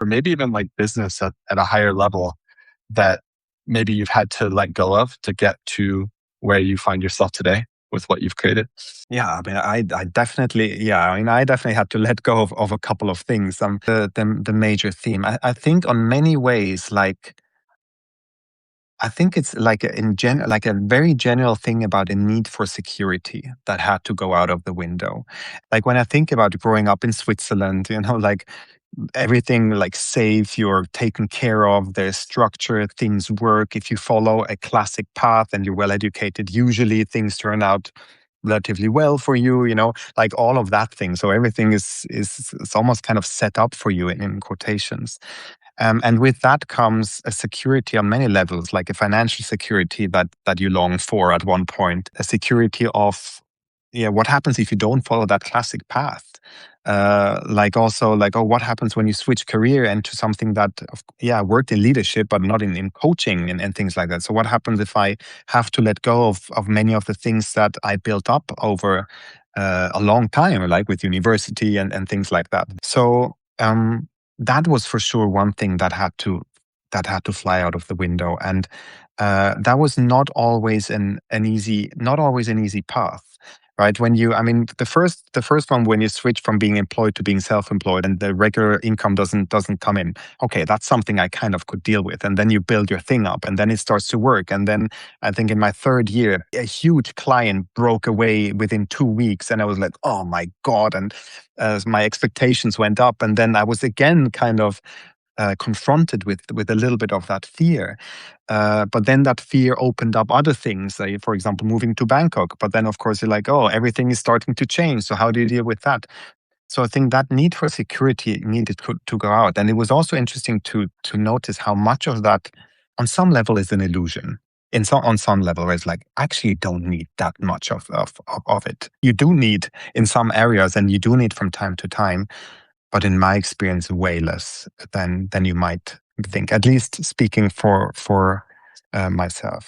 or maybe even like business at a higher level that maybe you've had to let go of to get to where you find yourself today with what you've created? Yeah, I mean, I definitely, yeah, I mean, I definitely had to let go of a couple of things. The major theme, I think, on many ways, like I think it's like like a very general thing about a need for security that had to go out of the window. Like when I think about growing up in Switzerland, like everything like safe, you're taken care of, there's structure, things work. If you follow a classic path and you're well educated, usually things turn out relatively well for you, like all of that thing. So everything is it's almost kind of set up for you in quotations. And with that comes a security on many levels, like a financial security that you long for at one point, a security of, yeah, what happens if you don't follow that classic path? Like also like, oh, what happens when you switch career into something that, yeah, worked in leadership, but not in coaching and things like that. So what happens if I have to let go of many of the things that I built up over a long time, like with university and things like that. So that was for sure one thing that had to fly out of the window, and that was not always an easy path, right? I mean, the first one, when you switch from being employed to being self-employed and the regular income doesn't come in, okay, that's something I kind of could deal with, and then you build your thing up, and then it starts to work, and then I think in my third year, a huge client broke away within 2 weeks, and I was like, oh my god, and my expectations went up, and then I was again kind of confronted with a little bit of that fear. But then that fear opened up other things, like, for example, moving to Bangkok. But then, of course, you're like, oh, everything is starting to change. So how do you deal with that? So I think that need for security needed to go out. And it was also interesting to notice how much of that, on some level, is an illusion. On some level, where it's like, actually, you don't need that much of it. You do need in some areas, and you do need from time to time, but in my experience, way less than you might think. At least speaking for myself.